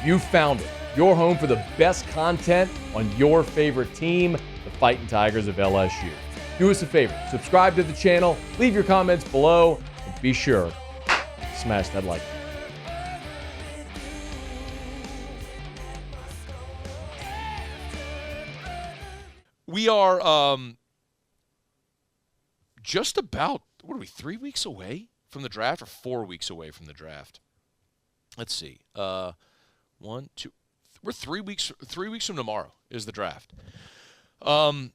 You found it. Your home for the best content on your favorite team, the Fighting Tigers of LSU. Do us a favor, subscribe to the channel, leave your comments below, and be sure to smash that like button. We are just about, 3 weeks away from the draft or 4 weeks away from the draft? Let's see. 1, 2, we're 3 weeks from tomorrow is the draft. I'm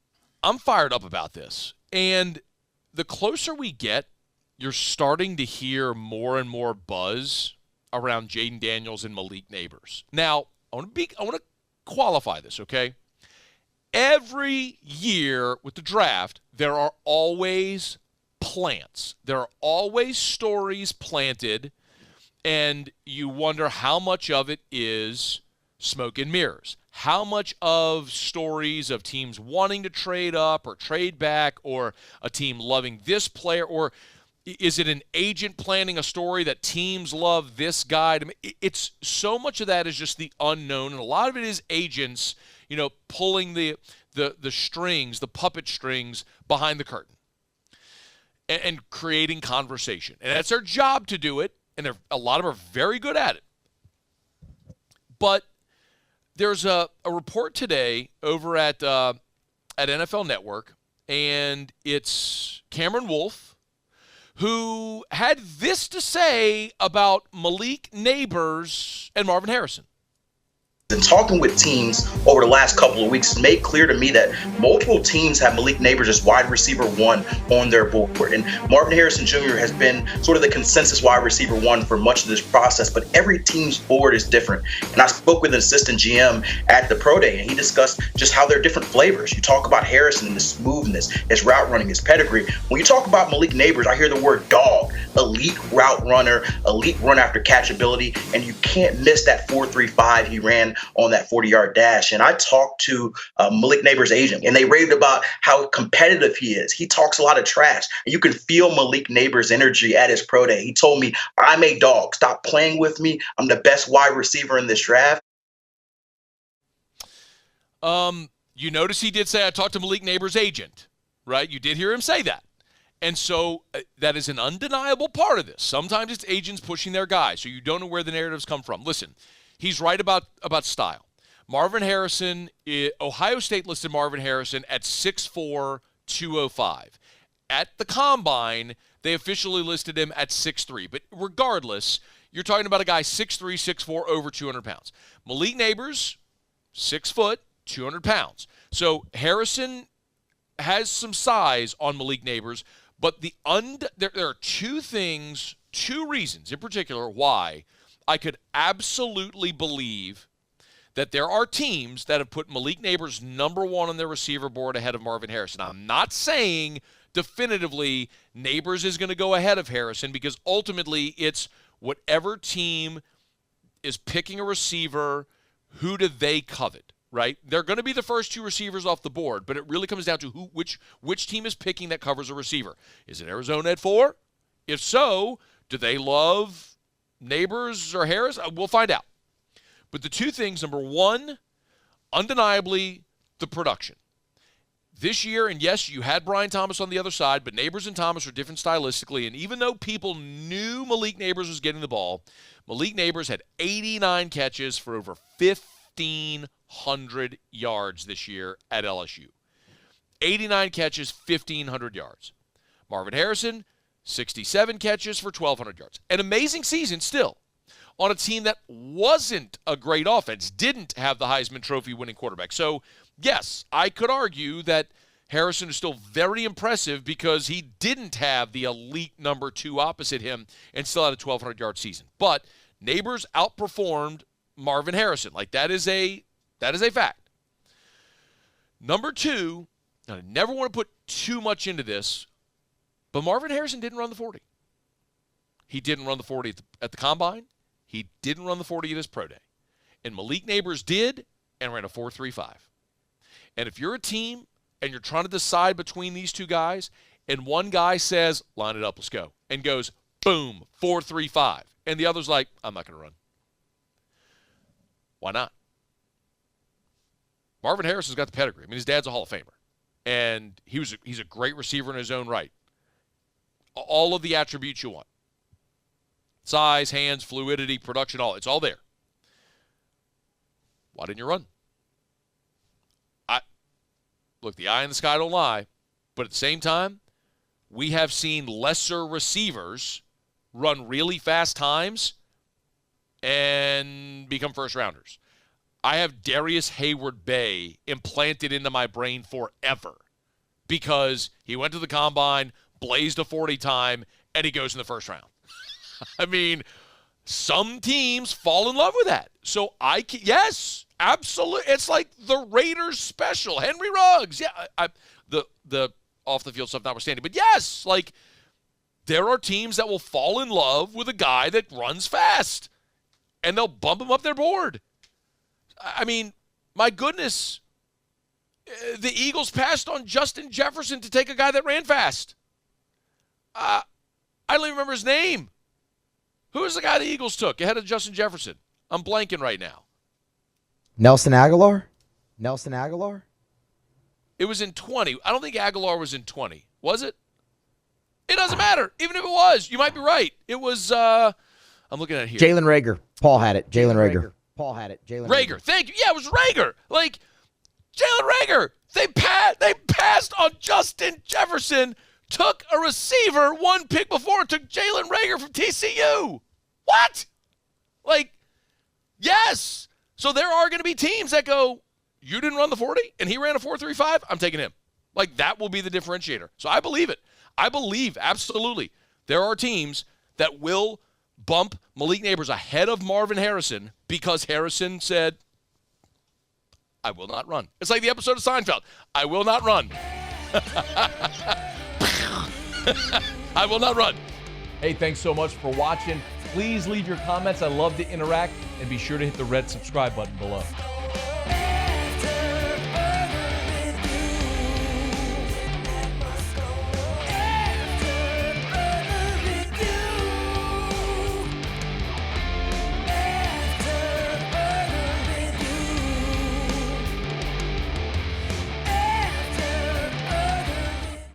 fired up about this. And the closer we get, you're starting to hear more and more buzz around Jaden Daniels and Malik Nabers. Now, I want to qualify this, okay? Every year with the draft, there are always plants. There are always stories planted, and you wonder how much of it is smoke and mirrors. How much of stories of teams wanting to trade up or trade back, or a team loving this player, or is it an agent planning a story that teams love this guy? I mean, it's so much of that is just the unknown, and a lot of it is agents, pulling the strings, the puppet strings behind the curtain and creating conversation. And that's their job to do it, and a lot of them are very good at it. But there's a report today over at NFL Network, and it's Cameron Wolfe, who had this to say about Malik Nabers and Marvin Harrison. And talking with teams over the last couple of weeks, it's made clear to me that multiple teams have Malik Nabers as wide receiver 1 on their board. And Marvin Harrison Jr. has been sort of the consensus wide receiver 1 for much of this process, but every team's board is different. And I spoke with an assistant GM at the Pro Day, and he discussed just how they're different flavors. You talk about Harrison and his smoothness, his route running, his pedigree. When you talk about Malik Nabers, I hear the word dog, elite route runner, elite run after catch ability, and you can't miss that 4.35 he ran on that 40-yard dash. And I talked to Malik Nabers' agent, and they raved about how competitive he is. He talks a lot of trash, and you can feel Malik Nabers' energy at his pro day. He told me, "I'm a dog. Stop playing with me. I'm the best wide receiver in this draft." You notice he did say, I talked to Malik Nabers' agent, right? You did hear him say that. And so that is an undeniable part of this. Sometimes it's agents pushing their guys, so you don't know where the narratives come from. Listen, he's right about style. Marvin Harrison, Ohio State listed Marvin Harrison at 6'4", 205. At the Combine, they officially listed him at 6'3". But regardless, you're talking about a guy 6'3", 6'4", over 200 pounds. Malik Nabers, 6 foot, 200 pounds. So Harrison has some size on Malik Nabers, but there are two reasons in particular why I could absolutely believe that there are teams that have put Malik Nabers number 1 on their receiver board ahead of Marvin Harrison. I'm not saying definitively Nabers is going to go ahead of Harrison, because ultimately it's whatever team is picking a receiver, who do they covet, right? They're going to be the first 2 receivers off the board, but it really comes down to which team is picking that covers a receiver. Is it Arizona at 4? If so, do they love Nabers or Harris? We'll find out. But the 2 things, number 1, undeniably the production. This year, and yes, you had Brian Thomas on the other side, but Nabers and Thomas are different stylistically. And even though people knew Malik Nabers was getting the ball, Malik Nabers had 89 catches for over 1,500 yards this year at LSU. 89 catches, 1,500 yards. Marvin Harrison, 67 catches for 1,200 yards. An amazing season still on a team that wasn't a great offense, didn't have the Heisman Trophy winning quarterback. So, yes, I could argue that Harrison is still very impressive because he didn't have the elite number 2 opposite him and still had a 1,200-yard season. But Nabers outperformed Marvin Harrison. That is a fact. Number 2, and I never want to put too much into this, but Marvin Harrison didn't run the 40. He didn't run the 40 at the Combine. He didn't run the 40 at his pro day. And Malik Nabers did and ran a 4.35. And if you're a team and you're trying to decide between these 2 guys, and one guy says, line it up, let's go, and goes, boom, 4.35, and the other's like, I'm not going to run. Why not? Marvin Harrison's got the pedigree. I mean, his dad's a Hall of Famer. And he's a great receiver in his own right. All of the attributes you want. Size, hands, fluidity, production, it's all there. Why didn't you run? Look, the eye in the sky don't lie. But at the same time, we have seen lesser receivers run really fast times and become first-rounders. I have Darius Hayward-Bay implanted into my brain forever because he went to the combine, blazed a 40 time, and he goes in the first round. I mean, some teams fall in love with that. So yes, absolutely. It's like the Raiders special, Henry Ruggs. Yeah, the off-the-field stuff notwithstanding. But yes, like there are teams that will fall in love with a guy that runs fast, and they'll bump him up their board. I mean, my goodness, the Eagles passed on Justin Jefferson to take a guy that ran fast. I don't even remember his name. Who was the guy the Eagles took ahead of Justin Jefferson? I'm blanking right now. Nelson Aguilar? Nelson Aguilar? It was in 20. I don't think Aguilar was in 20. Was it? It doesn't matter. Even if it was, you might be right. It was, I'm looking at it here. Jalen Reagor. Paul had it. Jalen Reagor. Paul had it. Jalen Reagor. Thank you. Yeah, it was Reagor. Like, Jalen Reagor. They passed on Justin Jefferson, took a receiver one pick before, took Jalen Reagor from TCU. What? Like, yes. So there are going to be teams that go, you didn't run the 40 and he ran a 4.35? I'm taking him. Like, that will be the differentiator. So I believe it. I believe, absolutely, there are teams that will bump Malik Nabers ahead of Marvin Harrison because Harrison said, I will not run. It's like the episode of Seinfeld. I will not run. I will not run. Hey, thanks so much for watching. Please leave your comments. I love to interact. And be sure to hit the red subscribe button below.